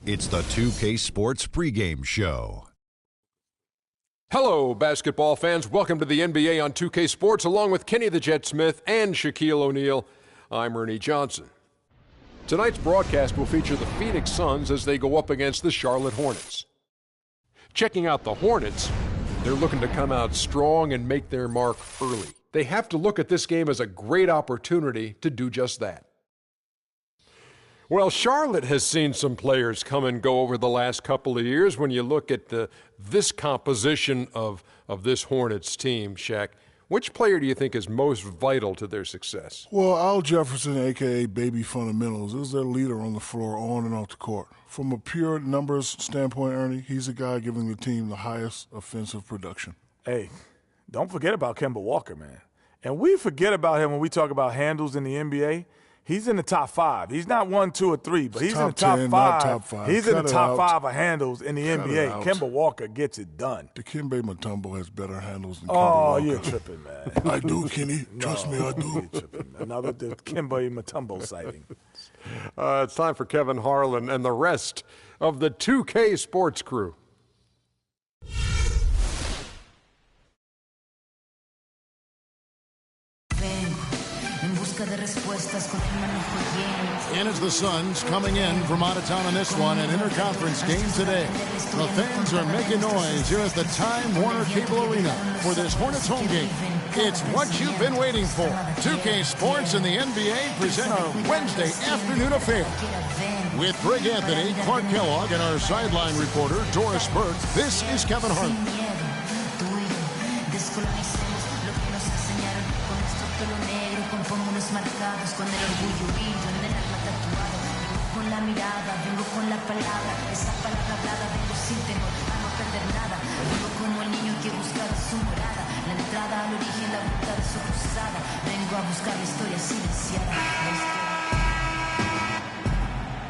It's the 2K Sports pregame show. Hello, basketball fans. Welcome to the NBA on 2K Sports, along with Kenny the Jet Smith and Shaquille O'Neal. I'm Ernie Johnson. Tonight's broadcast will feature the Phoenix Suns as they go up against the Charlotte Hornets. Checking out the Hornets, they're looking to come out strong and make their mark early. They have to look at this game as a great opportunity to do just that. Well, Charlotte has seen some players come and go over the last couple of years. When you look at this composition of this Hornets team, Shaq, which player do you think is most vital to their success? Well, Al Jefferson, a.k.a. Baby Fundamentals, is their leader on the floor, on and off the court. From a pure numbers standpoint, Ernie, he's the guy giving the team the highest offensive production. Hey, don't forget about Kemba Walker, man. And we forget about him when we talk about handles in the NBA. He's in the top 5. He's not 1, 2, or 3, but he's in the top 10, 5. not top 5. He's Cut in the top out. 5 of handles in the NBA. Kemba Walker gets it done. Dikembe Mutombo has better handles than Kemba Oh, Walker. you're tripping, man. I do, Kenny. Trust me, I do. You're tripping, man. Another Dikembe Mutombo sighting. It's time for Kevin Harlan and the rest of the 2K Sports crew. And it's the Suns coming in from out of town on this one, an interconference game today. The fans are making noise here at the Time Warner Cable Arena for this Hornets home game. It's what you've been waiting for. 2K Sports and the NBA present our Wednesday afternoon affair. With Greg Anthony, Clark Kellogg, and our sideline reporter, Doris Burke, this is Kevin Harlan.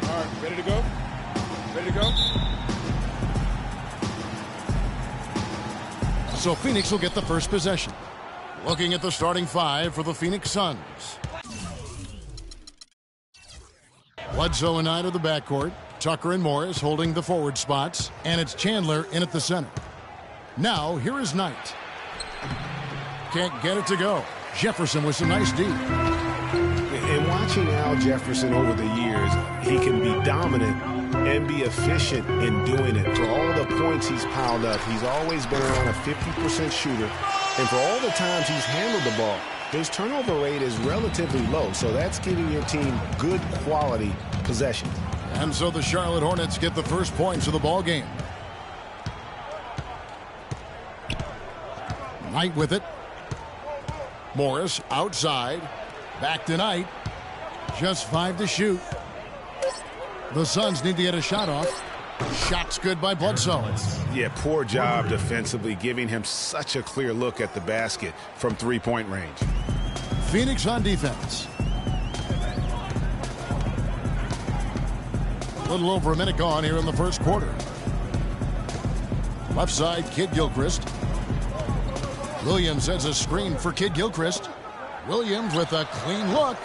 All right, ready to go? Ready to go? So Phoenix will get the first possession. Looking at the starting 5 for the Phoenix Suns. Bledsoe and Knight of the backcourt. Tucker and Morris holding the forward spots. And it's Chandler in at the center. Now, here is Knight. Can't get it to go. Jefferson with some nice D. And watching Al Jefferson over the years, he can be dominant and be efficient in doing it. For all the points he's piled up, he's always been around a 50% shooter. And for all the times he's handled the ball, his turnover rate is relatively low. So that's giving your team good quality possession. And so the Charlotte Hornets get the first points of the ball game. Knight with it. Morris outside. Back to Knight. Just 5 to shoot. The Suns need to get a shot off. Shot's good by Bledsoe. Yeah, poor job defensively, giving him such a clear look at the basket from three-point range. Phoenix on defense. A little over a minute gone here in the first quarter. Left side, Kid Gilchrist. Williams has a screen for Kid Gilchrist. Williams with a clean look.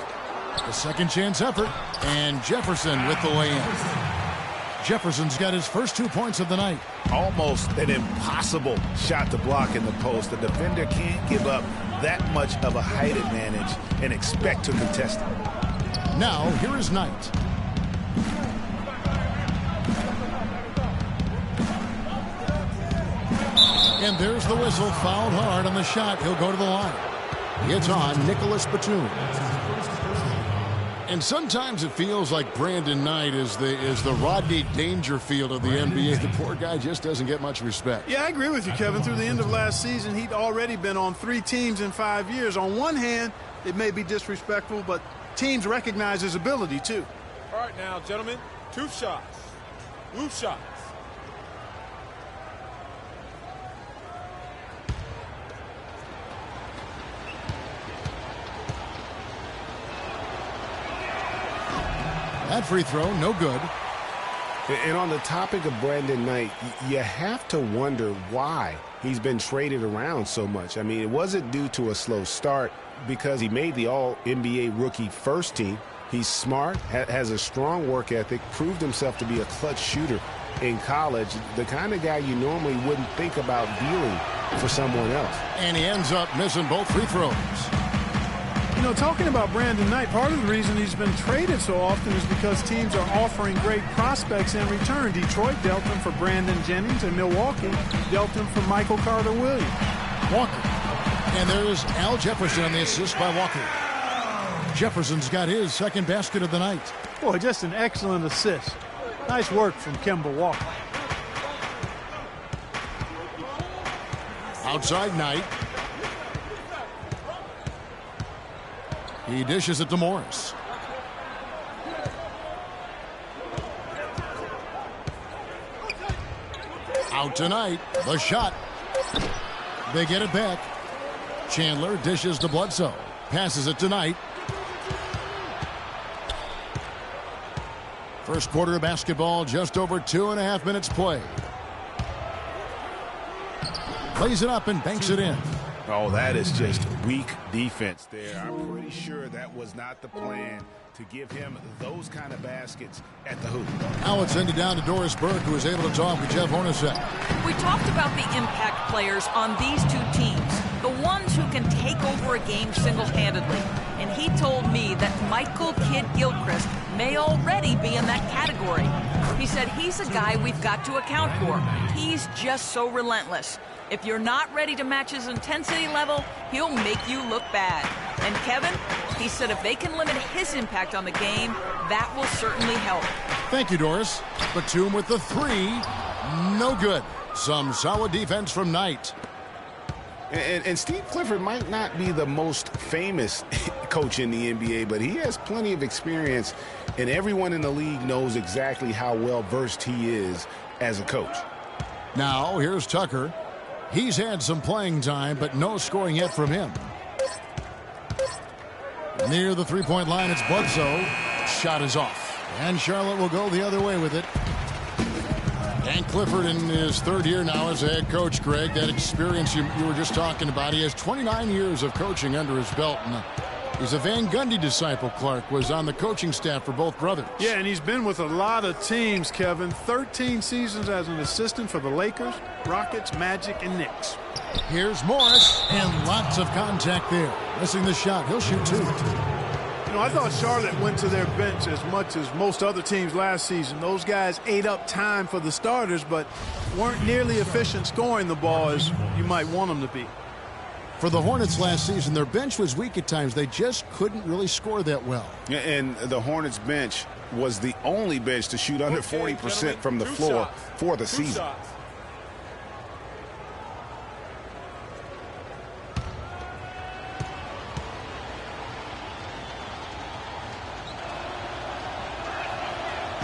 The second chance effort. And Jefferson with the lay-in. Jefferson's got his first 2 points of the night. Almost an impossible shot to block in the post. The defender can't give up that much of a height advantage and expect to contest it. Now, here is Knight. And there's the whistle. Fouled hard on the shot. He'll go to the line. It's on Nicholas Batum. And sometimes it feels like Brandon Knight is the Rodney Dangerfield of the NBA. The poor guy just doesn't get much respect. Yeah, I agree with you, Kevin. Through the end of last season, he'd already been on 3 teams in 5 years. On one hand, it may be disrespectful, but teams recognize his ability, too. All right, now, gentlemen, 2 shots. Loose shots. That free throw, no good. And on the topic of Brandon Knight, you have to wonder why he's been traded around so much. I mean, it wasn't due to a slow start because he made the All-NBA rookie first team. He's smart, has a strong work ethic, proved himself to be a clutch shooter in college, the kind of guy you normally wouldn't think about dealing for someone else. And he ends up missing both free throws. You know, talking about Brandon Knight, part of the reason he's been traded so often is because teams are offering great prospects in return. Detroit dealt him for Brandon Jennings, and Milwaukee dealt him for Michael Carter-Williams. Walker. And there's Al Jefferson on the assist by Walker. Jefferson's got his second basket of the night. Boy, just an excellent assist. Nice work from Kemba Walker. Outside Knight. He dishes it to Morris. Out tonight. The shot. They get it back. Chandler dishes to Bledsoe. Passes it to Knight. First quarter of basketball, just over 2.5 minutes played. Plays it up and banks it in. Oh, that is just weak defense there. I'm pretty sure that was not the plan to give him those kind of baskets at the hoop. Now it's ended down to Doris Burke, who was able to talk with Jeff Hornacek. We talked about the impact players on these two teams, the ones who can take over a game single-handedly. And he told me that Michael Kidd-Gilchrist may already be in that category. He said he's a guy we've got to account for. He's just so relentless. If you're not ready to match his intensity level, he'll make you look bad. And Kevin, he said if they can limit his impact on the game, that will certainly help. Thank you, Doris. Batum with the three. No good. Some solid defense from Knight. And Steve Clifford might not be the most famous coach in the NBA, but he has plenty of experience, and everyone in the league knows exactly how well-versed he is as a coach. Now, here's Tucker. He's had some playing time, but no scoring yet from him. Near the three-point line, it's Bledsoe. Shot is off. And Charlotte will go the other way with it. And Clifford in his third year now as a head coach, Greg. That experience you were just talking about. He has 29 years of coaching under his belt. And he's a Van Gundy disciple. Clark was on the coaching staff for both brothers. Yeah, and he's been with a lot of teams, Kevin. 13 seasons as an assistant for the Lakers, Rockets, Magic, and Knicks. Here's Morris, and lots of contact there. Missing the shot. He'll shoot two. You know, I thought Charlotte went to their bench as much as most other teams last season. Those guys ate up time for the starters, but weren't nearly efficient scoring the ball as you might want them to be. For the Hornets last season, their bench was weak at times. They just couldn't really score that well. And the Hornets bench was the only bench to shoot under 40% from the floor for the season.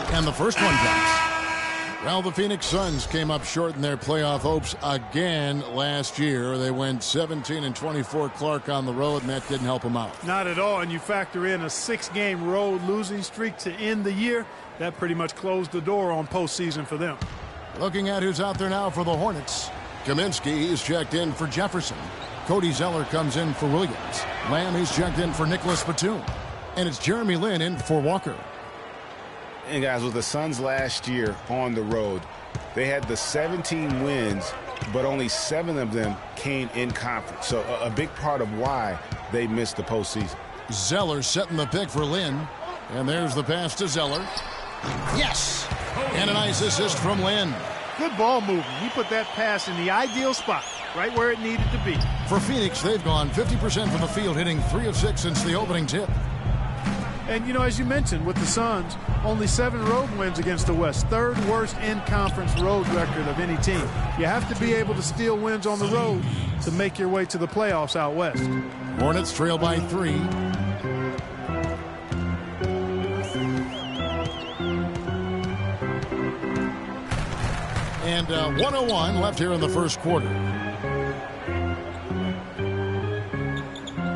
And the first one counts. Well, the Phoenix Suns came up short in their playoff hopes again last year. They went 17-24, Clark, on the road, and that didn't help them out. Not at all, and you factor in a 6-game road losing streak to end the year. That pretty much closed the door on postseason for them. Looking at who's out there now for the Hornets. Kaminsky is checked in for Jefferson. Cody Zeller comes in for Williams. Lamb is checked in for Nicholas Batum. And it's Jeremy Lin in for Walker. And guys, with the Suns last year on the road, they had the 17 wins, but only 7 of them came in conference. So a big part of why they missed the postseason. Zeller setting the pick for Lin. And there's the pass to Zeller. Yes! And a nice assist from Lin. Good ball movement. He put that pass in the ideal spot, right where it needed to be. For Phoenix, they've gone 50% from the field, hitting 3 of 6 since the opening tip. And, you know, as you mentioned, with the Suns, only 7 road wins against the West. 3rd worst in-conference road record of any team. You have to be able to steal wins on the road to make your way to the playoffs out west. Hornets trail by 3. And 1:01 left here in the first quarter.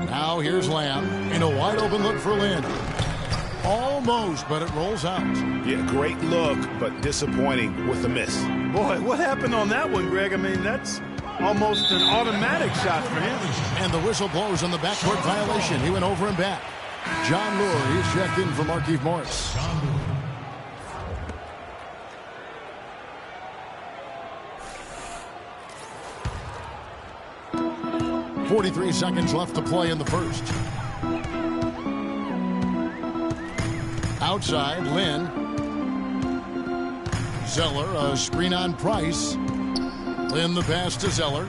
Now here's Lamb in a wide open look for Lin. Almost, but it rolls out. Yeah, great look, but disappointing with the miss. Boy, what happened on that one, Greg? I mean, that's almost an automatic shot for him. And the whistle blows on the backcourt violation. He went over and back. John Lure, he's checked in for Markieff Morris. 43 seconds left to play in the first. Outside, Lynn. Zeller, a screen on Price. Lynn the pass to Zeller.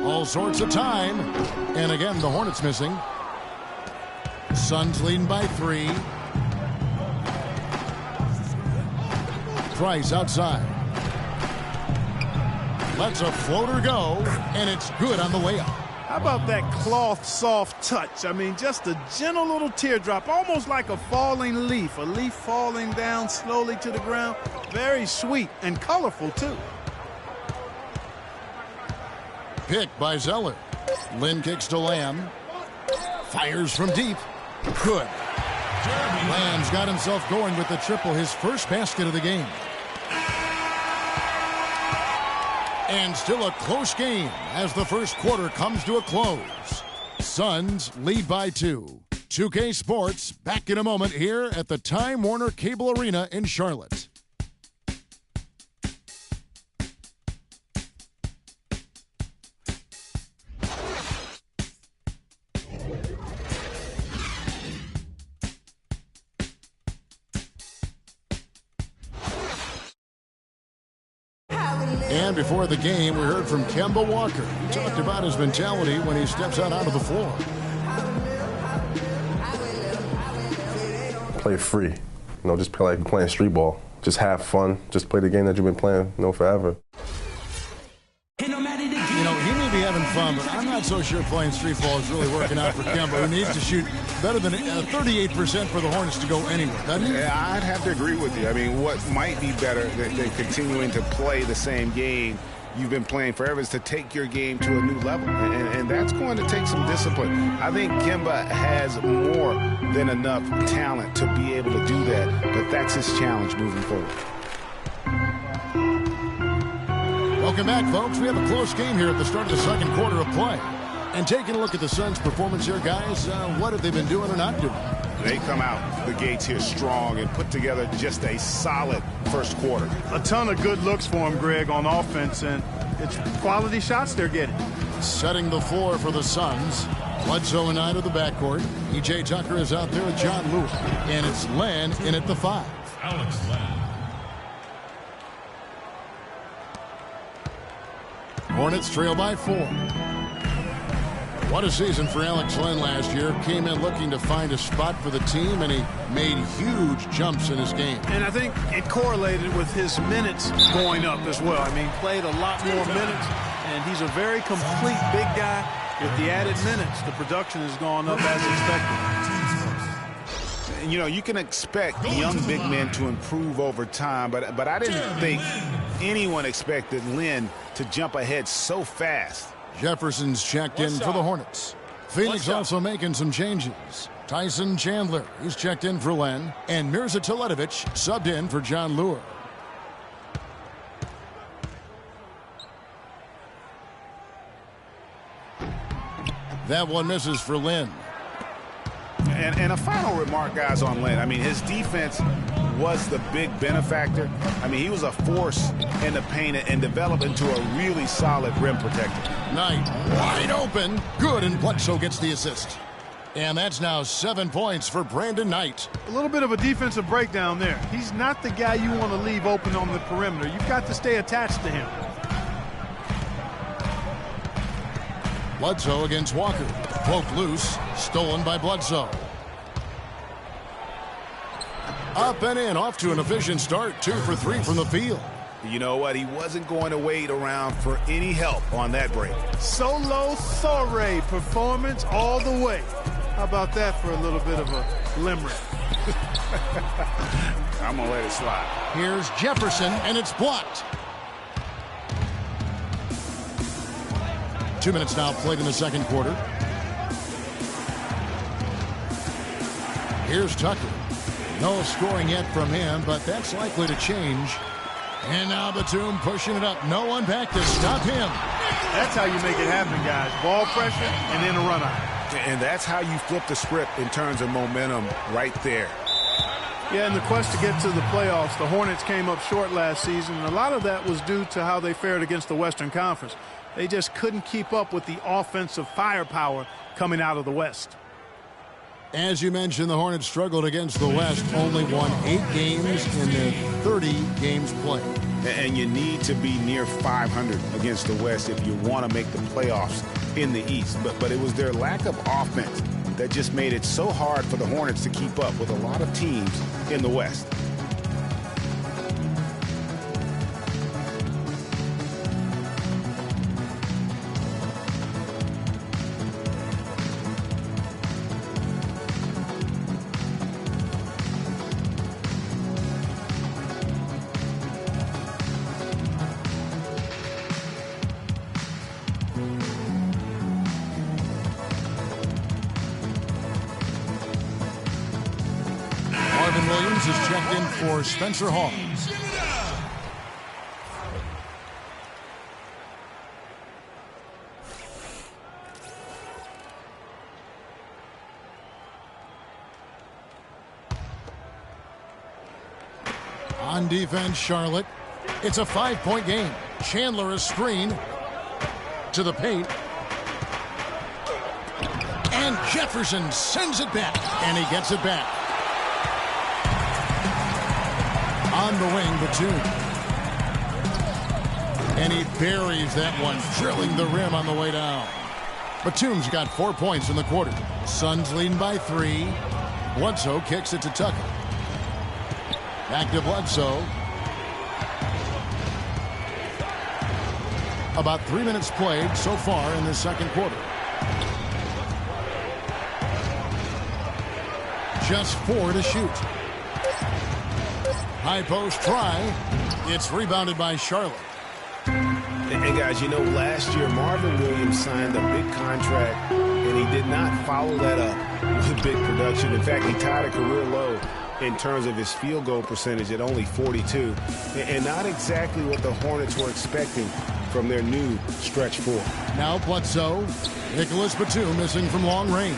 All sorts of time. And again, the Hornets missing. Suns leading by 3. Price outside. Lets a floater go, and it's good on the way up. How about that cloth soft touch? I mean, just a gentle little teardrop, almost like a falling leaf. A leaf falling down slowly to the ground. Very sweet and colorful, too. Pick by Zeller. Lynn kicks to Lamb. Fires from deep. Good. Lamb's got himself going with the triple, his first basket of the game. And still a close game as the first quarter comes to a close. Suns lead by 2. 2K Sports back in a moment here at the Time Warner Cable Arena in Charlotte. And before the game, we heard from Kemba Walker. He talked about his mentality when he steps out onto the floor. Play free. Just play like you're playing street ball. Just have fun. Just play the game that you've been playing, forever. He may be having fun, but I'm not so sure playing street ball is really working out for Kemba, who needs to shoot better than 38% for the Hornets to go anywhere, doesn't he? Yeah, I'd have to agree with you. I mean, what might be better than continuing to play the same game you've been playing forever is to take your game to a new level, and that's going to take some discipline. I think Kemba has more than enough talent to be able to do that, but that's his challenge moving forward. Welcome back, folks. We have a close game here at the start of the second quarter of play. And taking a look at the Suns' performance here, guys, what have they been doing or not doing? They come out the gates here strong and put together just a solid first quarter. A ton of good looks for him, Greg, on offense, and it's quality shots they're getting. Setting the floor for the Suns. Bledsoe and I to the backcourt. E.J. Tucker is out there with John Lewis. And it's Len in at the 5. Alex Len. Hornets trail by 4. What a season for Alex Len last year. Came in looking to find a spot for the team, and he made huge jumps in his game. And I think it correlated with his minutes going up as well. I mean, played a lot more minutes, and he's a very complete big guy. With the added minutes, the production has gone up as expected. You can expect young big men to improve over time, but I didn't think anyone expected Lynn to jump ahead so fast. Jefferson's checked in for the Hornets. Phoenix also making some changes. Tyson Chandler, he's checked in for Len, and Mirza Teletovic subbed in for John Lure. That one misses for Lynn. And a final remark, guys, on Lynn. I mean, his defense was the big benefactor. I mean, he was a force in the paint and developed into a really solid rim protector. Knight wide open. Good, and Bledsoe gets the assist. And that's now 7 points for Brandon Knight. A little bit of a defensive breakdown there. He's not the guy you want to leave open on the perimeter. You've got to stay attached to him. Bledsoe against Walker. Poked loose. Stolen by Bledsoe. Up and in. Off to an efficient start. 2 for 3 from the field. You know what? He wasn't going to wait around for any help on that break. Solo soiree performance all the way. How about that for a little bit of a limerick? I'm going to let it slide. Here's Jefferson, and it's blocked. 2 minutes now played in the second quarter. Here's Tucker. No scoring yet from him, but that's likely to change. And now Batum pushing it up. No one back to stop him. That's how you make it happen, guys. Ball pressure and then a run out. And that's how you flip the script in terms of momentum right there. Yeah, in the quest to get to the playoffs, the Hornets came up short last season, and a lot of that was due to how they fared against the Western Conference. They just couldn't keep up with the offensive firepower coming out of the West. As you mentioned, the Hornets struggled against the West, only won 8 games in their 30 games played. And you need to be near 500 against the West if you want to make the playoffs in the East. But it was their lack of offense that just made it so hard for the Hornets to keep up with a lot of teams in the West. Williams is checked in for Spencer Hall. On defense, Charlotte. It's a 5-point game. Chandler a screen to the paint. And Jefferson sends it back. And he gets it back. On the wing, Batum. And he buries that one, drilling the rim on the way down. Batum's got 4 points in the quarter. Suns leading by 3. Bledsoe kicks it to Tucker. Back to Bledsoe. About 3 minutes played so far in the second quarter. Just 4 to shoot. High post try. It's rebounded by Charlotte. And guys, you know, last year Marvin Williams signed a big contract, and he did not follow that up with big production. In fact, he tied a career low in terms of his field goal percentage at only 42, and not exactly what the Hornets were expecting from their new stretch 4. Now Bledsoe. Nicholas Batum missing from long range.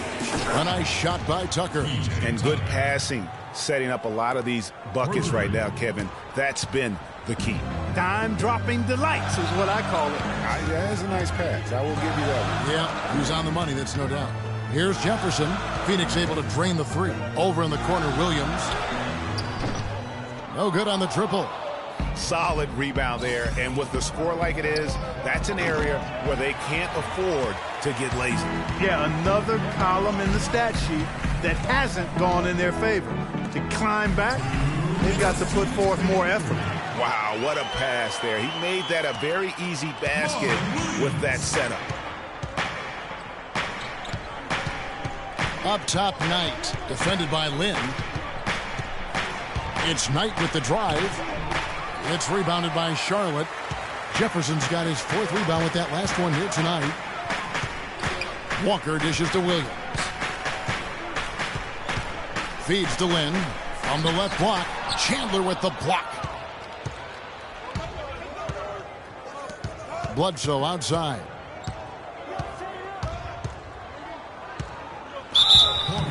A nice shot by Tucker. And good passing, setting up a lot of these buckets right now, Kevin. That's been the key. Dime-dropping delights is what I call it. That's a nice pass. I will give you that one. Yeah, he was on the money, that's no doubt. Here's Jefferson. Phoenix able to drain the 3. Over in the corner, Williams. No good on the triple. Solid rebound there, and with the score like it is, that's an area where they can't afford to get lazy. Yeah, another column in the stat sheet that hasn't gone in their favor. To climb back, they've got to put forth more effort. Wow, what a pass there. He made that a very easy basket with that setup. Up top, Knight, defended by Lynn. It's Knight with the drive. It's rebounded by Charlotte. Jefferson's got his 4th rebound with that last one here tonight. Walker dishes to Williams. Feeds to Lynn. From the left block, Chandler with the block. Bledsoe outside.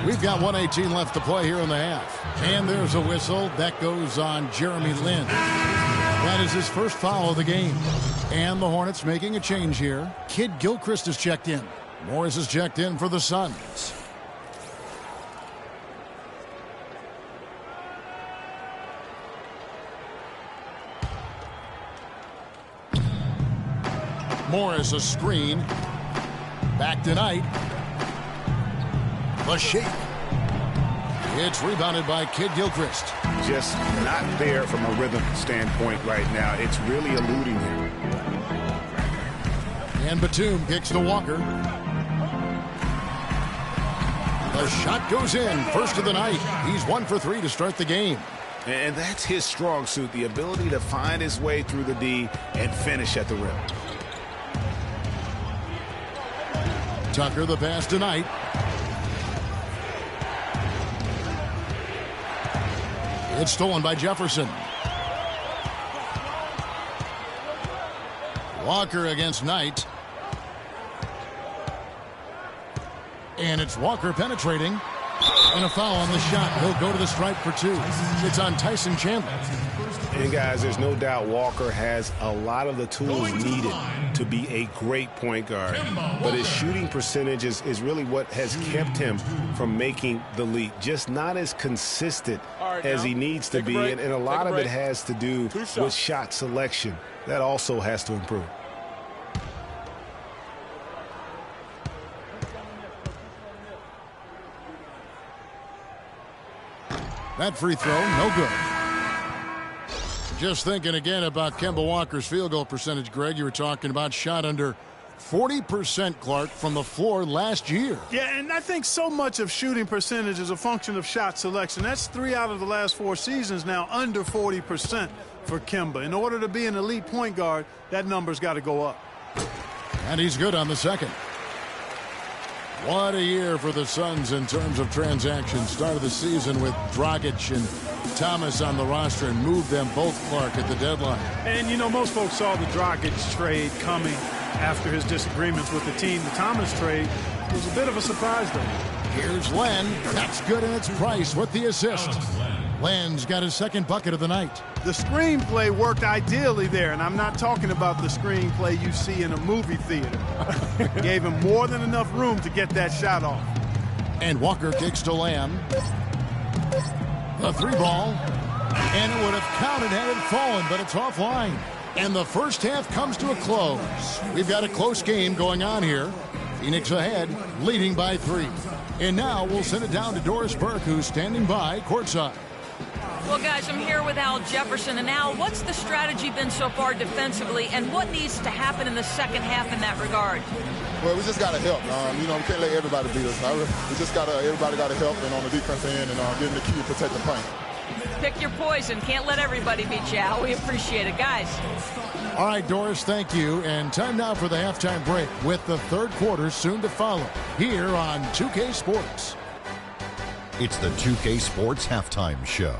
We've got 1:18 left to play here in the half. And there's a whistle. That goes on Jeremy Lin. That is his first foul of the game. And the Hornets making a change here. Kid Gilchrist is checked in. Morris is checked in for the Suns. Morris a screen. Back to Knight. The shake. It's rebounded by Kid Gilchrist. Just not there from a rhythm standpoint right now. It's really eluding him. And Batum kicks to Walker. The shot goes in. First of the night. He's 1 for 3 to start the game. And that's his strong suit, the ability to find his way through the D and finish at the rim. Tucker the pass tonight. It's stolen by Jefferson. Walker against Knight. And it's Walker penetrating. And a foul on the shot. He'll go to the stripe for 2. It's on Tyson Chandler. And guys, there's no doubt Walker has a lot of the tools needed to be a great point guard. But his shooting percentage is really what has kept him from making the leap. Just not as consistent as he needs to be. And a lot of it has to do with shot selection. That also has to improve. That free throw, no good. Just thinking again about Kemba Walker's field goal percentage, Greg. You were talking about shot under 40%, Clark, from the floor last year. Yeah, and I think so much of shooting percentage is a function of shot selection. That's 3 out of the last 4 seasons now under 40% for Kemba. In order to be an elite point guard, that number's got to go up. And he's good on the second. What a year for the Suns in terms of transactions. Started the season with Dragic and Thomas on the roster and moved them both, Clark, at the deadline. And, you know, most folks saw the Dragic trade coming after his disagreements with the team. The Thomas trade was a bit of a surprise, though. Here's Len. That's good, and it's Price with the assist. Len's got his second bucket of the night. The screenplay worked ideally there, and I'm not talking about the screenplay you see in a movie theater. Gave him more than enough room to get that shot off. And Walker kicks to Lamb. The 3-ball. And it would have counted had it fallen, but it's offline. And the first half comes to a close. We've got a close game going on here. Phoenix ahead, leading by 3. And now we'll send it down to Doris Burke, who's standing by courtside. Well, guys, I'm here with Al Jefferson. And Al, what's the strategy been so far defensively, and what needs to happen in the second half in that regard? Well, we just got to help. You know, we can't let everybody beat us. We just everybody got to help, and on the defensive end, and getting the key to protect the paint. Pick your poison. Can't let everybody beat you, Al. We appreciate it, guys. All right, Doris, thank you. And time now for the halftime break with the third quarter soon to follow here on 2K Sports. It's the 2K Sports Halftime Show.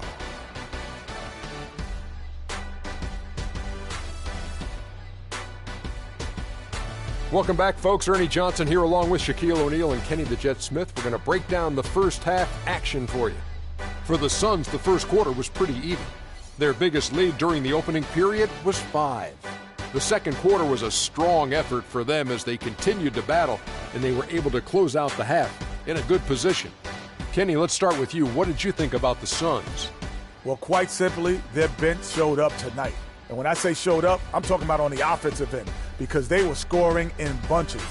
Welcome back, folks. Ernie Johnson here along with Shaquille O'Neal and Kenny the Jet Smith. We're going to break down the first half action for you. For the Suns, the first quarter was pretty even. Their biggest lead during the opening period was 5. The second quarter was a strong effort for them as they continued to battle, and they were able to close out the half in a good position. Kenny, let's start with you. What did you think about the Suns? Well, quite simply, their bench showed up tonight. And when I say showed up, I'm talking about on the offensive end, because they were scoring in bunches.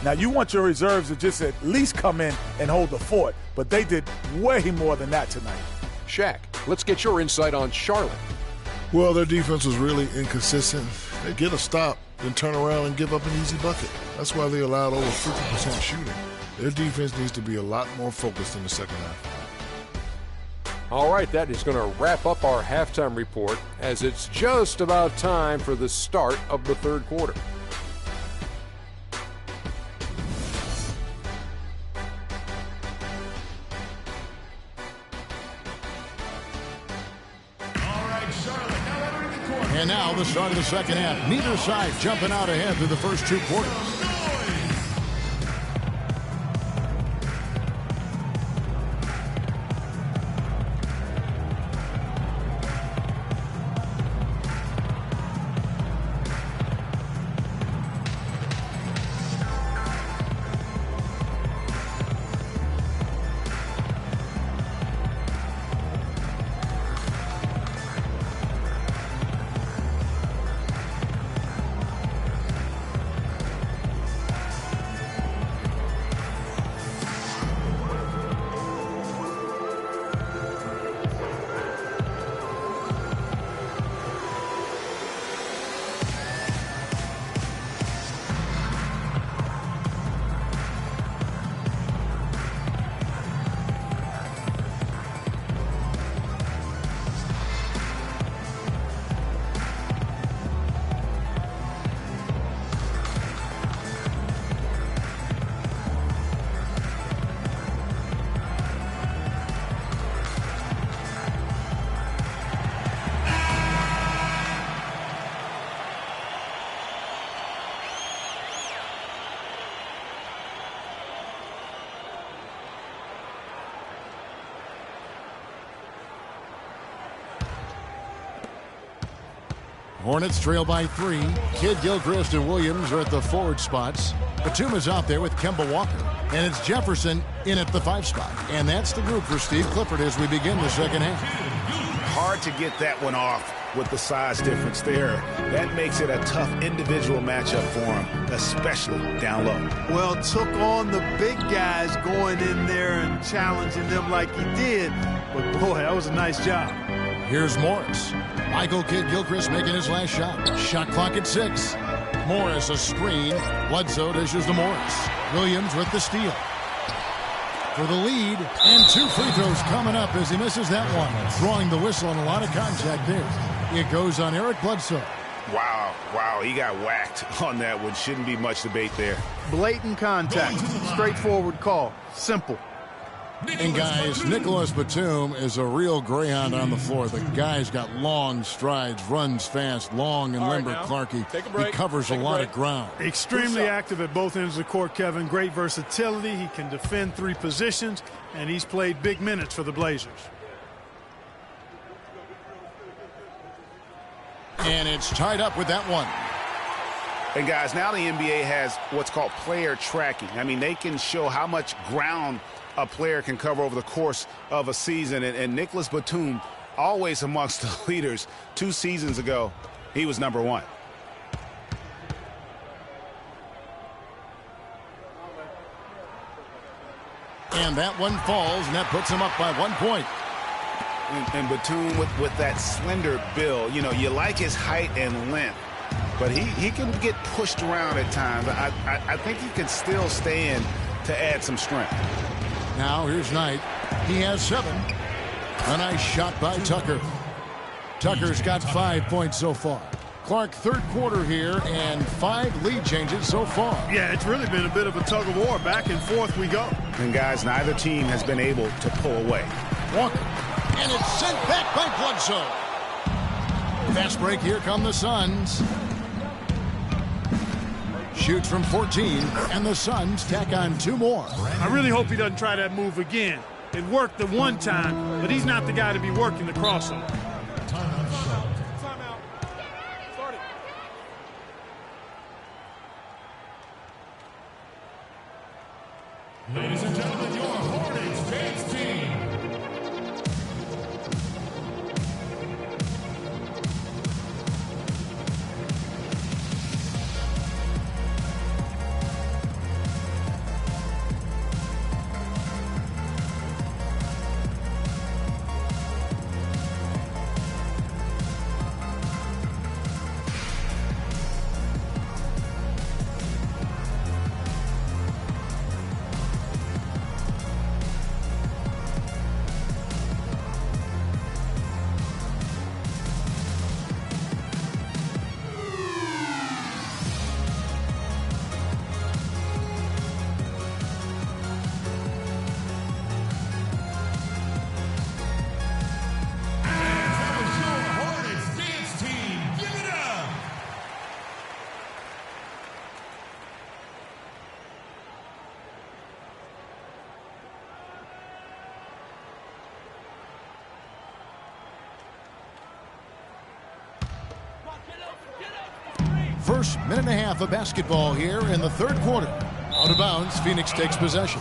Now, you want your reserves to just at least come in and hold the fort, but they did way more than that tonight. Shaq, let's get your insight on Charlotte. Well, their defense was really inconsistent. They get a stop, then turn around and give up an easy bucket. That's why they allowed over 50% shooting. Their defense needs to be a lot more focused in the second half. All right, that is going to wrap up our halftime report as it's just about time for the start of the third quarter. And now the start of the second half. Neither side jumping out ahead through the first 2 quarters. Hornets trail by 3. Kidd, Gilchrist, and Williams are at the forward spots. Batum is out there with Kemba Walker. And it's Jefferson in at the 5 spot. And that's the group for Steve Clifford as we begin the second half. Hard to get that one off with the size difference there. That makes it a tough individual matchup for him, especially down low. Well, took on the big guys going in there and challenging them like he did. But, boy, that was a nice job. Here's Morris. Michael Kidd Gilchrist making his last shot. Shot clock at 6. Morris a screen. Bledsoe dishes to Morris. Williams with the steal. For the lead, and 2 free throws coming up as he misses that one. Throwing the whistle and a lot of contact there. It goes on Eric Bledsoe. Wow, he got whacked on that one. Shouldn't be much debate there. Blatant contact. Straightforward call. Simple. And guys, Nicholas Batum is a real greyhound on the floor. The guy's got long strides, runs fast, long and limber. Clarkie. He covers a lot of ground. Extremely active at both ends of the court, Kevin. Great versatility. He can defend 3 positions, and he's played big minutes for the Blazers. And it's tied up with that one. And guys, now the NBA has what's called player tracking. I mean, they can show how much ground a player can cover over the course of a season. And Nicholas Batum, always amongst the leaders. 2 seasons ago, he was number 1. And that one falls, and that puts him up by 1 point. And Batum with that slender build, you know, you like his height and length, but he can get pushed around at times. I think he can still stand to add some strength. Now here's Knight. He has 7. A nice shot by Tucker. Tucker's got 5 points so far. Clark, third quarter here, and 5 lead changes so far. Yeah, it's really been a bit of a tug of war. Back and forth we go. And guys, neither team has been able to pull away. Walker. And it's sent back by Bledsoe. Fast break, here come the Suns. Shoots from 14, and the Suns tack on 2 more. I really hope he doesn't try that move again. It worked the one time, but he's not the guy to be working the crossover. Timeout. Start it. Ladies and gentlemen, your Hornets dance team. First minute and a half of basketball here in the third quarter. Out of bounds, Phoenix takes possession.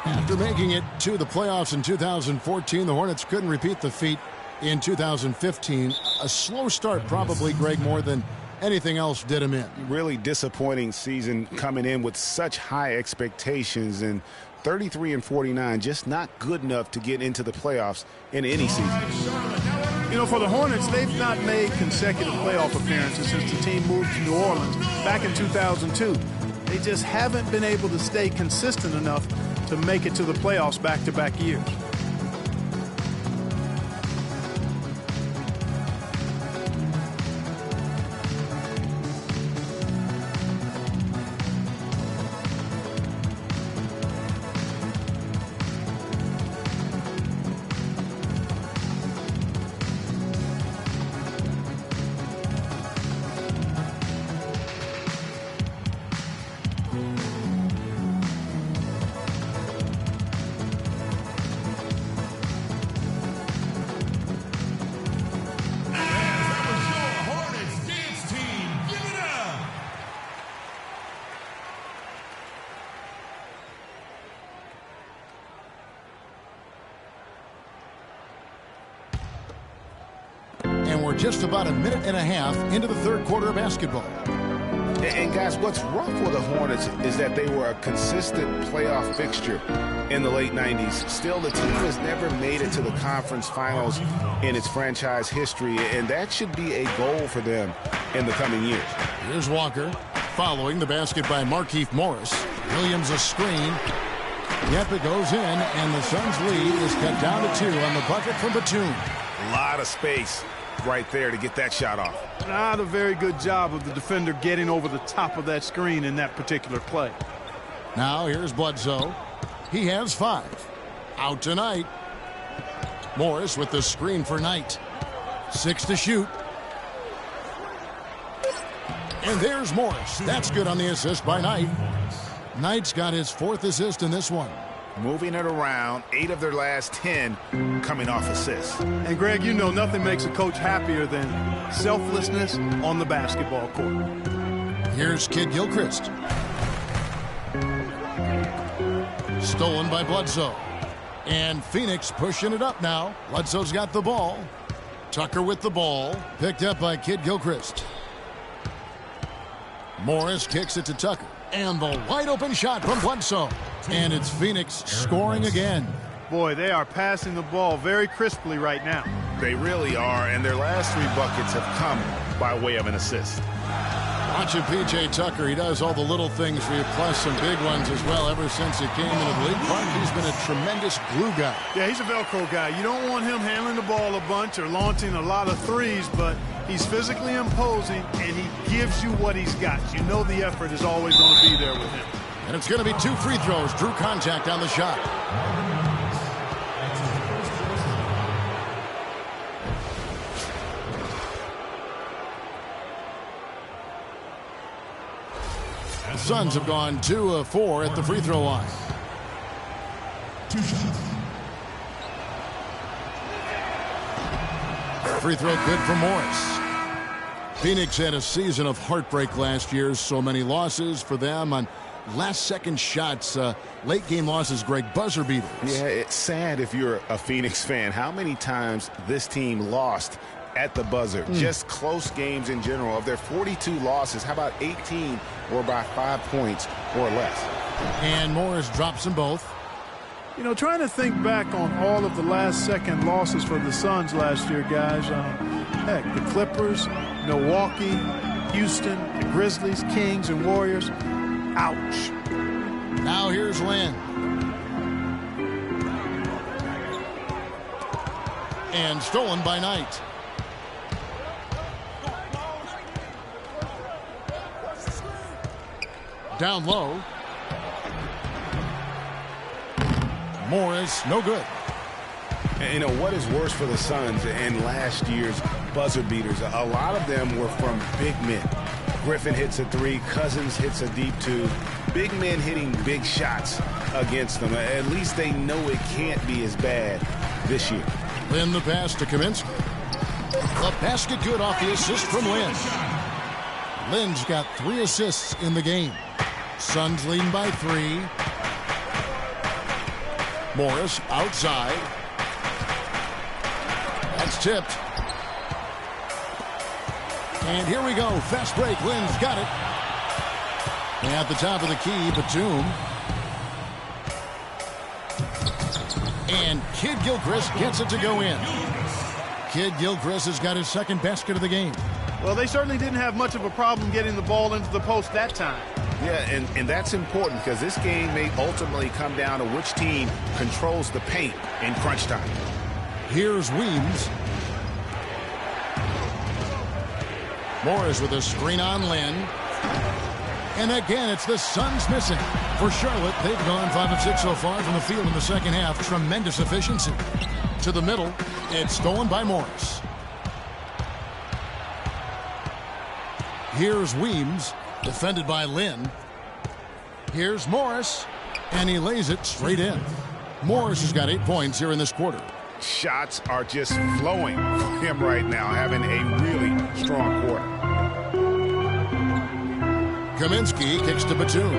After making it to the playoffs in 2014, the Hornets couldn't repeat the feat in 2015. A slow start probably, Greg, more than anything else did him in. Really disappointing season coming in with such high expectations, and 33-49, just not good enough to get into the playoffs in any season. You know, for the Hornets, they've not made consecutive playoff appearances since the team moved to New Orleans back in 2002. They just haven't been able to stay consistent enough to make it to the playoffs back-to-back years. And we're just about a minute and a half into the third quarter of basketball. And guys, what's rough for the Hornets is that they were a consistent playoff fixture in the late 90s. Still, the team has never made it to the conference finals in its franchise history, and that should be a goal for them in the coming years. Here's Walker following the basket by Markieff Morris. Williams a screen. Yep, it goes in, and the Suns' lead is cut down to 2 on the bucket from Batum. A lot of space right there to get that shot off. Not a very good job of the defender getting over the top of that screen in that particular play. Now here's Bledsoe. He has 5. Out tonight. Morris with the screen for Knight. 6 to shoot. And there's Morris. That's good on the assist by Knight. Knight's got his 4th assist in this one. Moving it around, 8 of their last 10 coming off assists. And Greg, you know nothing makes a coach happier than selflessness on the basketball court. Here's Kid Gilchrist. Stolen by Bledsoe. And Phoenix pushing it up now. Bledsoe's got the ball. Tucker with the ball. Picked up by Kid Gilchrist. Morris kicks it to Tucker. And the wide open shot from Bledsoe. And it's Phoenix scoring again. Boy, they are passing the ball very crisply right now. They really are, and their last 3 buckets have come by way of an assist. Watching P.J. Tucker, he does all the little things for you, plus some big ones as well. Ever since he came into the league, he's been a tremendous glue guy. Yeah, he's a Velcro guy. You don't want him handling the ball a bunch or launching a lot of threes, but he's physically imposing, and he gives you what he's got. You know the effort is always going to be there with him. And it's going to be 2 free throws. Drew contact on the shot. The Suns have gone 2 of 4 at the free throw line. 2 shots. Free throw good for Morris. Phoenix had a season of heartbreak last year. So many losses for them on last-second shots. Late-game losses, Greg, buzzer beaters. Yeah, it's sad if you're a Phoenix fan. How many times this team lost at the buzzer? Just close games in general. Of their 42 losses, how about 18 were by 5 points or less? And Morris drops them both. You know, trying to think back on all of the last-second losses for the Suns last year, guys. Heck, the Clippers, Milwaukee, Houston, the Grizzlies, Kings, and Warriors. Ouch. Now here's Lynn. And stolen by Knight. Down low. Morris, no good. And, you know, what is worse for the Suns in last year's buzzer beaters? A lot of them were from big men. Griffin hits a 3, Cousins hits a deep 2. Big men hitting big shots against them. At least they know it can't be as bad this year. Lynn the pass to Kaminsky. The basket good off the assist from Lynn. Lynn's got 3 assists in the game. Suns leading by 3. Morris outside. That's tipped. And here we go. Fast break. Lynn's got it. At the top of the key, Batum. And Kid Gilchrist gets it to go in. Kid Gilchrist has got his 2nd basket of the game. Well, they certainly didn't have much of a problem getting the ball into the post that time. Yeah, and that's important because this game may ultimately come down to which team controls the paint in crunch time. Here's Weems. Morris with a screen on Lynn. And again, it's the Suns missing. For Charlotte, they've gone 5 of 6 so far from the field in the second half. Tremendous efficiency. To the middle, it's stolen by Morris. Here's Weems, defended by Lynn. Here's Morris, and he lays it straight in. Morris has got 8 points here in this quarter. Shots are just flowing for him right now, having a really strong quarter. Kaminsky kicks to Batum.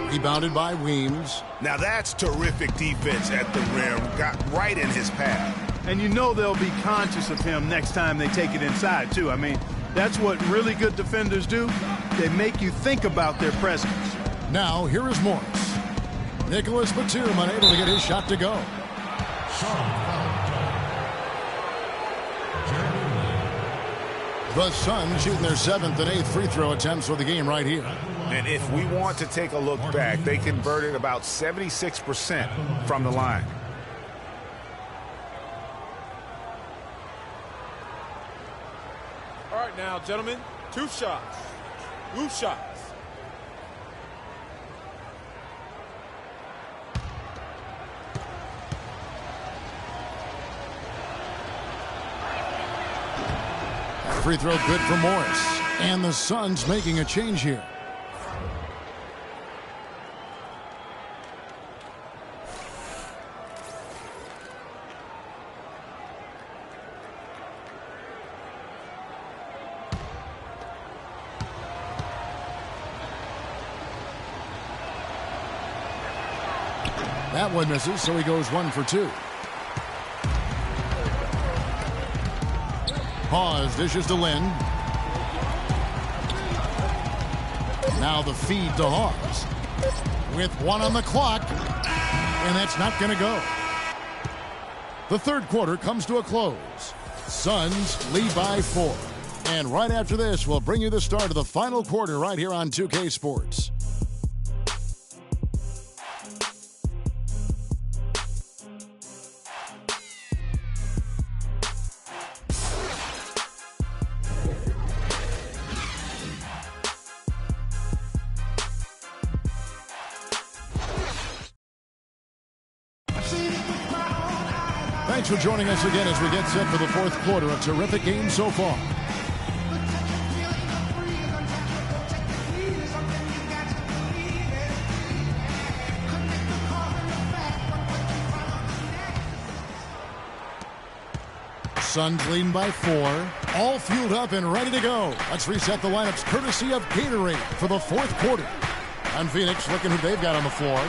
Rebounded by Weems. Now that's terrific defense at the rim. Got right in his path. And you know they'll be conscious of him next time they take it inside, too. I mean, that's what really good defenders do. They make you think about their presence. Now, here is Morris. Nicholas Batum unable to get his shot to go. The Suns shooting their 7th and 8th free throw attempts for the game right here. And if we want to take a look back, they converted about 76% from the line. All right, now, gentlemen, 2 shots. Blue shots. Free throw good for Morris. And the Suns making a change here. That one misses, so he goes 1 for 2. Hawes dishes to Lynn. Now the feed to Hawes. With 1 on the clock. And that's not going to go. The third quarter comes to a close. Suns lead by 4. And right after this, we'll bring you the start of the final quarter right here on 2K Sports. Thanks for joining us again as we get set for the fourth quarter. A terrific game so far. Suns leading by 4. All fueled up and ready to go. Let's reset the lineups courtesy of Gatorade for the fourth quarter. On Phoenix, looking who they've got on the floor.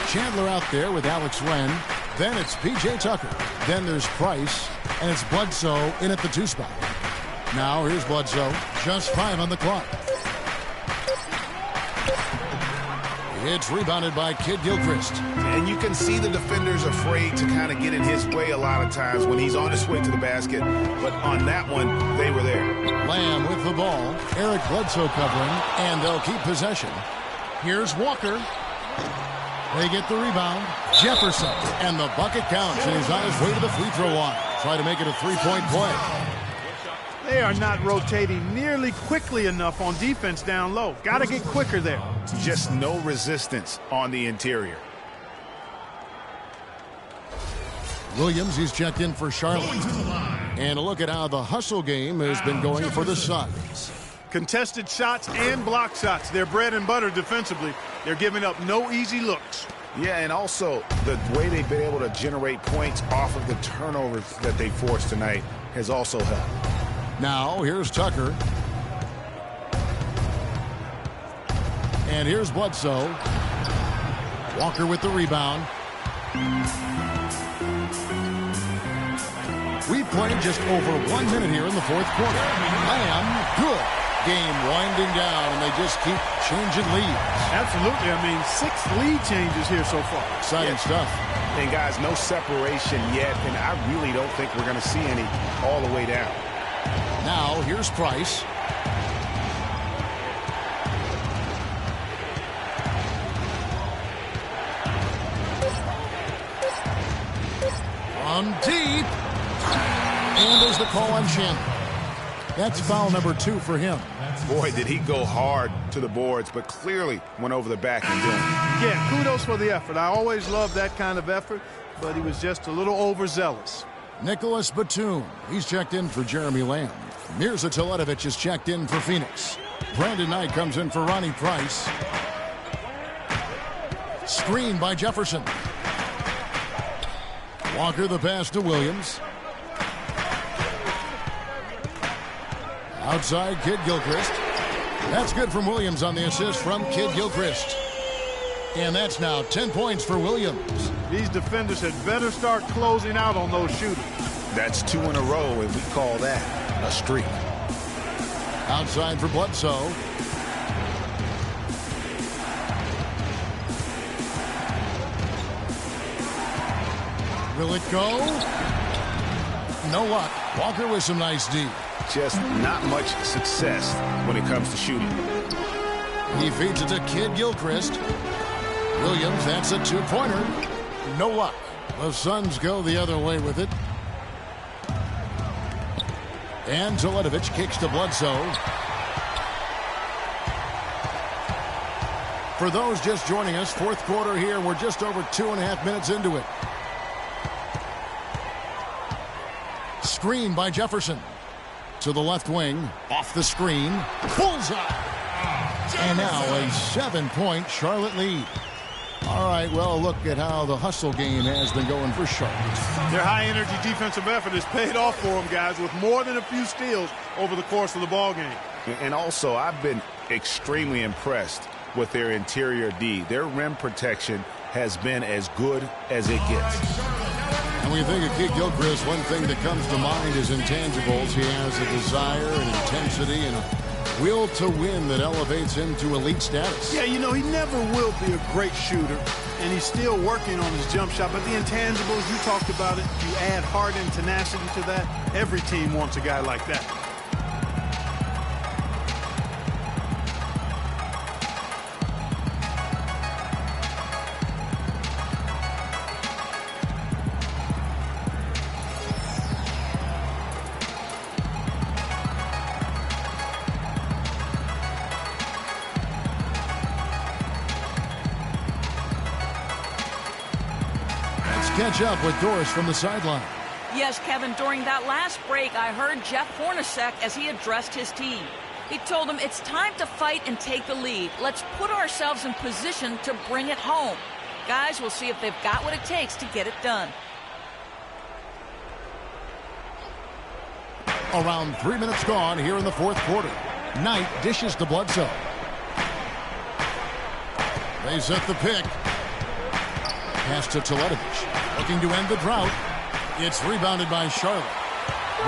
Chandler out there with Alex Len. Then it's P.J. Tucker. Then there's Price. And it's Bledsoe in at the 2 spot. Now here's Bledsoe. Just 5 on the clock. It's rebounded by Kid Gilchrist. And you can see the defenders afraid to kind of get in his way a lot of times when he's on his way to the basket. But on that one, they were there. Lamb with the ball. Eric Bledsoe covering. And they'll keep possession. Here's Walker. They get the rebound. Jefferson. And the bucket counts. And he's on his way to the free throw line. Try to make it a 3-point play. They are not rotating nearly quickly enough on defense down low. Got to get quicker there. Just no resistance on the interior. Williams, he's checked in for Charlotte. And a look at how the hustle game has been going for the Suns. Contested shots and block shots. They're bread and butter defensively. They're giving up no easy looks. Yeah, and also the way they've been able to generate points off of the turnovers that they forced tonight has also helped. Now, here's Tucker. And here's Bledsoe. Walker with the rebound. We've played just over 1 minute here in the fourth quarter. Lamb, good. Game winding down, and they just keep changing leads. Absolutely. I mean, 6 lead changes here so far. Exciting stuff. And, guys, no separation yet, and I really don't think we're going to see any all the way down. Now, here's Price. From deep. And there's the call on Chandler. That's foul number 2 for him. Boy, did he go hard to the boards, but clearly went over the back and doing it. Yeah, kudos for the effort. I always love that kind of effort, but he was just a little overzealous. Nicholas Batum, he's checked in for Jeremy Lamb. Mirza Teletovic is checked in for Phoenix. Brandon Knight comes in for Ronnie Price. Screen by Jefferson. Walker the pass to Williams. Outside, Kid Gilchrist. That's good from Williams on the assist from Kid Gilchrist. And that's now 10 points for Williams. These defenders had better start closing out on those shooters. That's 2 in a row, and we call that a streak. Outside for Bledsoe. Will it go? No luck. Walker with some nice D. Just not much success when it comes to shooting. He feeds it to Kid Gilchrist. Williams, that's a two-pointer. No luck. The Suns go the other way with it. And Teletovic kicks to Bledsoe. For those just joining us, fourth quarter here. We're just over 2.5 minutes into it. Screen by Jefferson. To the left wing. Off the screen. Bullseye. And now a 7-point Charlotte lead. All right, well, look at how the hustle game has been going for Charlotte. Their high-energy defensive effort has paid off for them, guys, with more than a few steals over the course of the ball game. And also, I've been extremely impressed with their interior D. Their rim protection has been as good as it gets. And when you think of Kid Gilchrist, one thing that comes to mind is intangibles. He has a desire and intensity and a will to win that elevates him to elite status. Yeah, you know, he never will be a great shooter, and he's still working on his jump shot. But the intangibles, you talked about it, you add heart and tenacity to that. Every team wants a guy like that. Catch up with Doris from the sideline. Yes, Kevin, during that last break, I heard Jeff Hornacek as he addressed his team. He told them it's time to fight and take the lead. Let's put ourselves in position to bring it home. Guys, we'll see if they've got what it takes to get it done. Around 3 minutes gone here in the fourth quarter. Knight dishes to Bledsoe. They set the pick. Pass to Teletovic. Looking to end the drought. It's rebounded by Charlotte.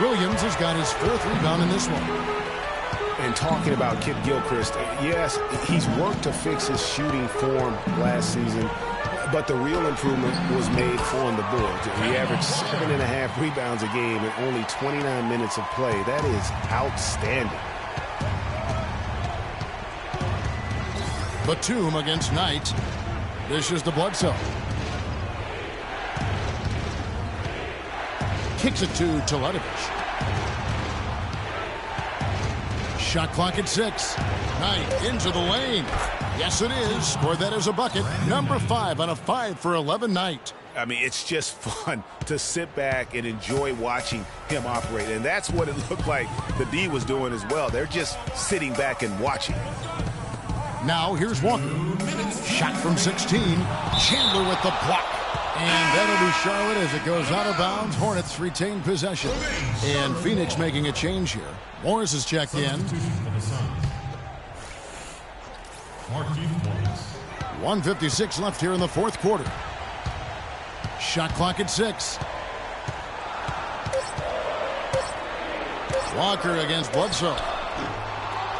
Williams has got his fourth rebound in this one. And talking about Kid Gilchrist, yes, he's worked to fix his shooting form last season, but the real improvement was made on the board. He averaged 7.5 rebounds a game in only 29 minutes of play. That is outstanding. Batum against Knight. Dishes to Bledsoe. Kicks it to Teletovic. Shot clock at 6. Knight into the lane. Yes, it is. Scored that as a bucket. Number 5 on a 5-for-11 night. I mean, it's just fun to sit back and enjoy watching him operate. And that's what it looked like the D was doing as well. They're just sitting back and watching. Now here's Walker. Shot from 16. Chandler with the block. And that'll be Charlotte as it goes out of bounds. Hornets retain possession. And Phoenix making a change here. Morris is checked in. 1:56 left here in the fourth quarter. Shot clock at 6. Walker against Bledsoe.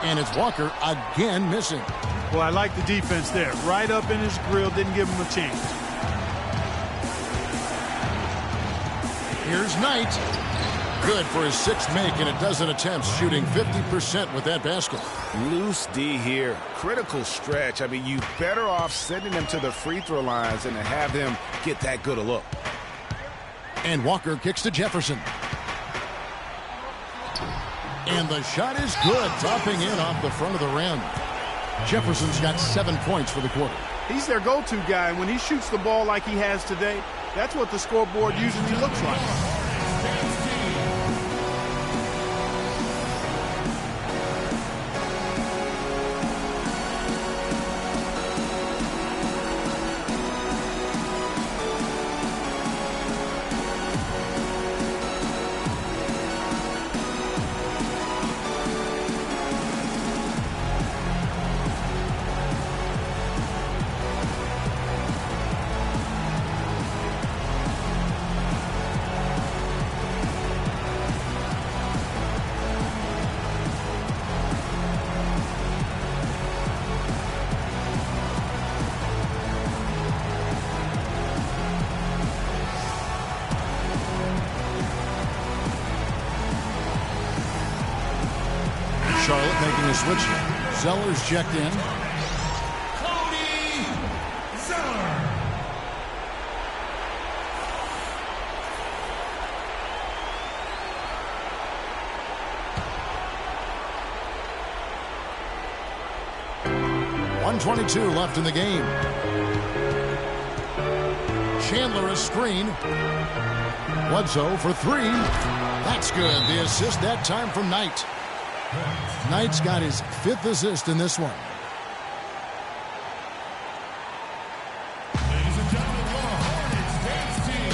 And it's Walker again missing. Well, I like the defense there. Right up in his grill, didn't give him a chance. Here's Knight. Good for his 6th make and a dozen attempts, shooting 50% with that basket. Loose D here. Critical stretch. I mean, you better off sending them to the free throw lines than to have them get that good a look. And Walker kicks to Jefferson. And the shot is good, dropping in off the front of the rim. Jefferson's got 7 points for the quarter. He's their go-to guy. When he shoots the ball like he has today, that's what the scoreboard usually looks like. switch. Zeller's checked in. Cody Zeller. .122 left in the game. Chandler a screen. Bledsoe for three. That's good. The assist that time from Knight. Knight's got his 5th assist in this one. Ladies and gentlemen, your Hornets dance team.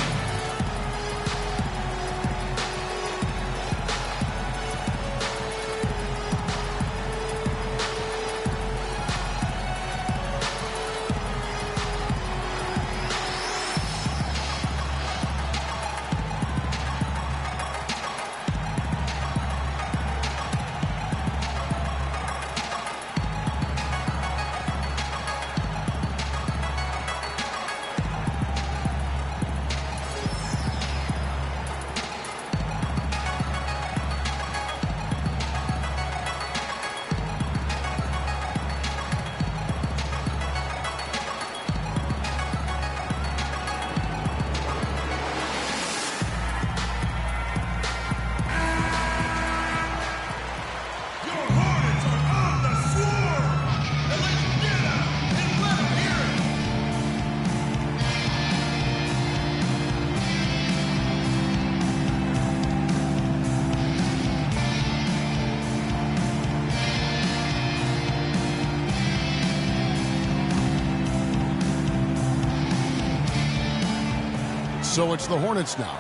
So it's the Hornets now.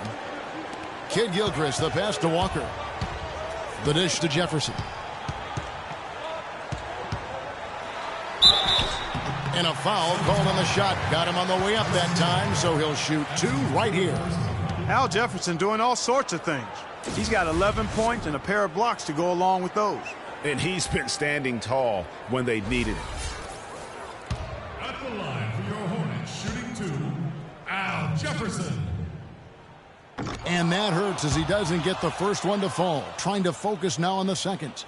Kid Gilchrist, the pass to Walker. The dish to Jefferson. And a foul called on the shot. Got him on the way up that time, so he'll shoot 2 right here. Al Jefferson doing all sorts of things. He's got 11 points and a pair of blocks to go along with those. And he's been standing tall when they needed it. At the line for your Hornets, shooting 2, Al Jefferson. And that hurts as he doesn't get the first one to fall. Trying to focus now on the second.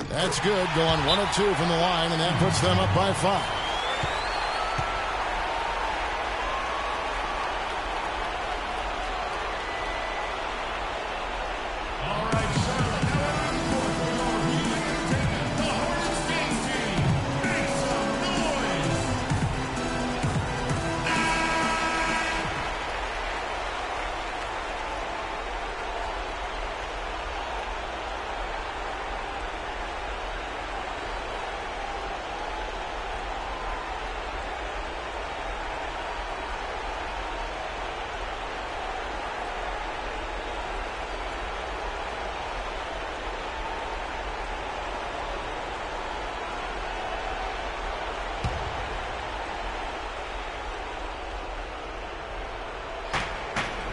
That's good, going 1 of 2 from the line, and that puts them up by 5.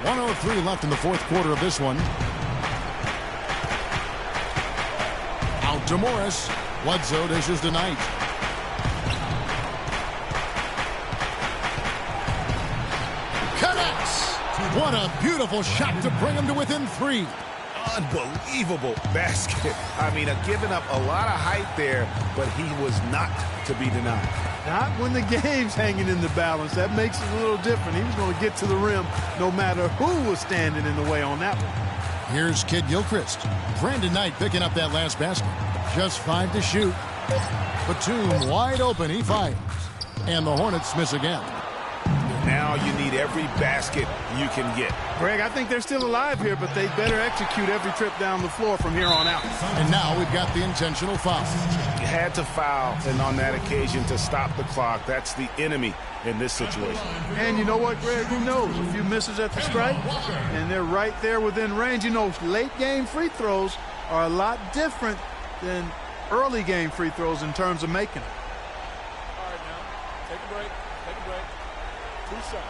.103 left in the fourth quarter of this one. Out to Morris. Bledsoe dishes to Knight. Connects. What a beautiful shot to bring him to within 3. Unbelievable basket. I mean, giving up a lot of height there, but he was not to be denied. Not when the game's hanging in the balance. That makes it a little different. He was going to get to the rim no matter who was standing in the way on that one. Here's Kid Gilchrist. Brandon Knight picking up that last basket. Just 5 to shoot. Batum wide open. He fires. And the Hornets miss again. Now you need every basket you can get. Greg, I think they're still alive here, but they better execute every trip down the floor from here on out. And now we've got the intentional foul. You had to foul, and on that occasion to stop the clock. That's the enemy in this situation. And you know what, Greg? Who knows? A few misses at the stripe, and they're right there within range. You know, late game free throws are a lot different than early game free throws in terms of making it. All right, now, take a break. Take a break. 2 shots.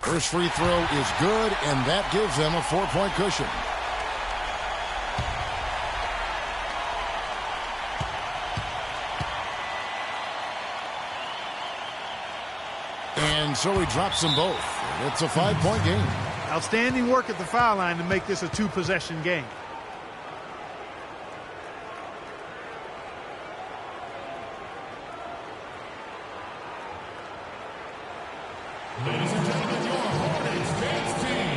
First free throw is good, and that gives them a 4-point cushion. And so he drops them both. It's a 5-point game. Outstanding work at the foul line to make this a 2-possession game. Ladies and gentlemen, your Hornets dance team.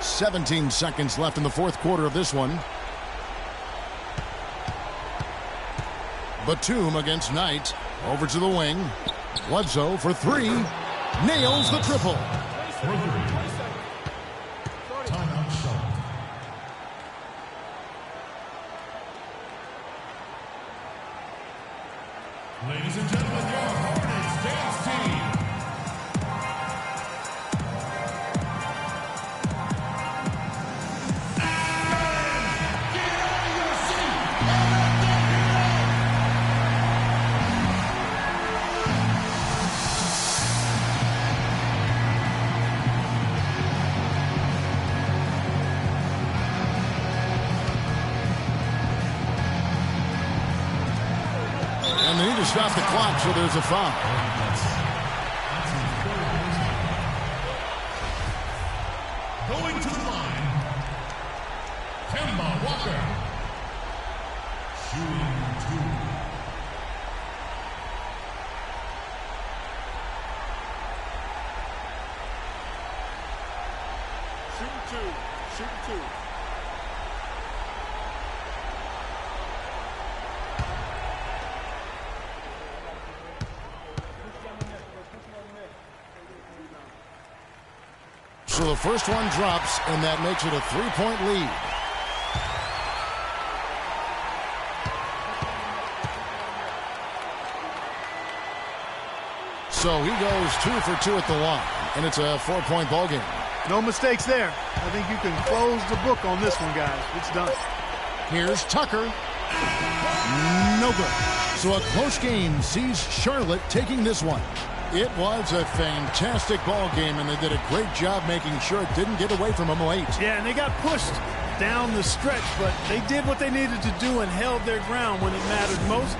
"17 seconds left in the fourth quarter of this one. Batum against Knight. Over to the wing. Bledsoe for three. Nails the triple. Timeout shot. Ladies and gentlemen, your Hornets dance team. And they need to stop the clock, so there's a foul. Going to the line, Kemba Walker. Shooting two. Shooting two. So the first one drops, and that makes it a 3-point lead. So he goes 2 for 2 at the line, and it's a 4-point ball game. No mistakes there. I think you can close the book on this one, guys. It's done. Here's Tucker. No good. So a close game sees Charlotte taking this one. It was a fantastic ball game, and they did a great job making sure it didn't get away from them late. Yeah, and they got pushed down the stretch, but they did what they needed to do and held their ground when it mattered most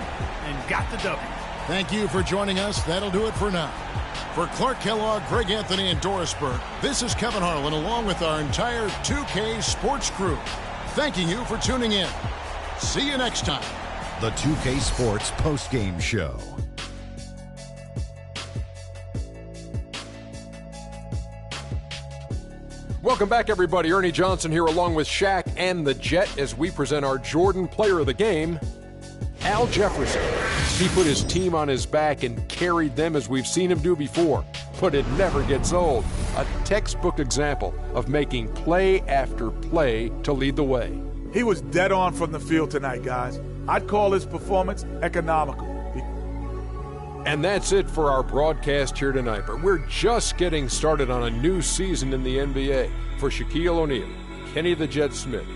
and got the W. Thank you for joining us. That'll do it for now. For Clark Kellogg, Greg Anthony, and Doris Burke, this is Kevin Harlan along with our entire 2K Sports crew, thanking you for tuning in. See you next time. The 2K Sports postgame show. Welcome back, everybody. Ernie Johnson here along with Shaq and the Jet as we present our Jordan Player of the Game, Al Jefferson. He put his team on his back and carried them as we've seen him do before, but it never gets old. A textbook example of making play after play to lead the way. He was dead on from the field tonight, guys. I'd call his performance economical. And that's it for our broadcast here tonight, but we're just getting started on a new season in the NBA. For Shaquille O'Neal, Kenny the Jet Smith,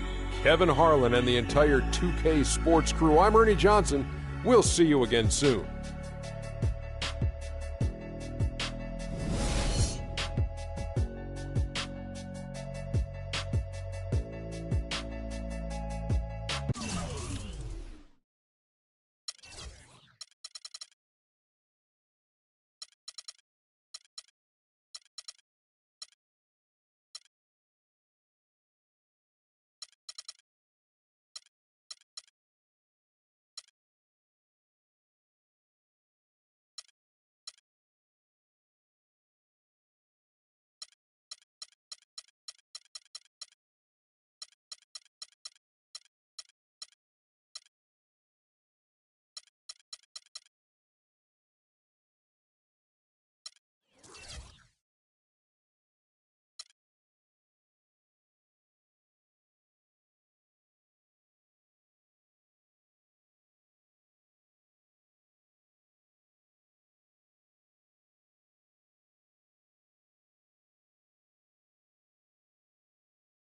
Kevin Harlan, and the entire 2K Sports crew, I'm Ernie Johnson. We'll see you again soon.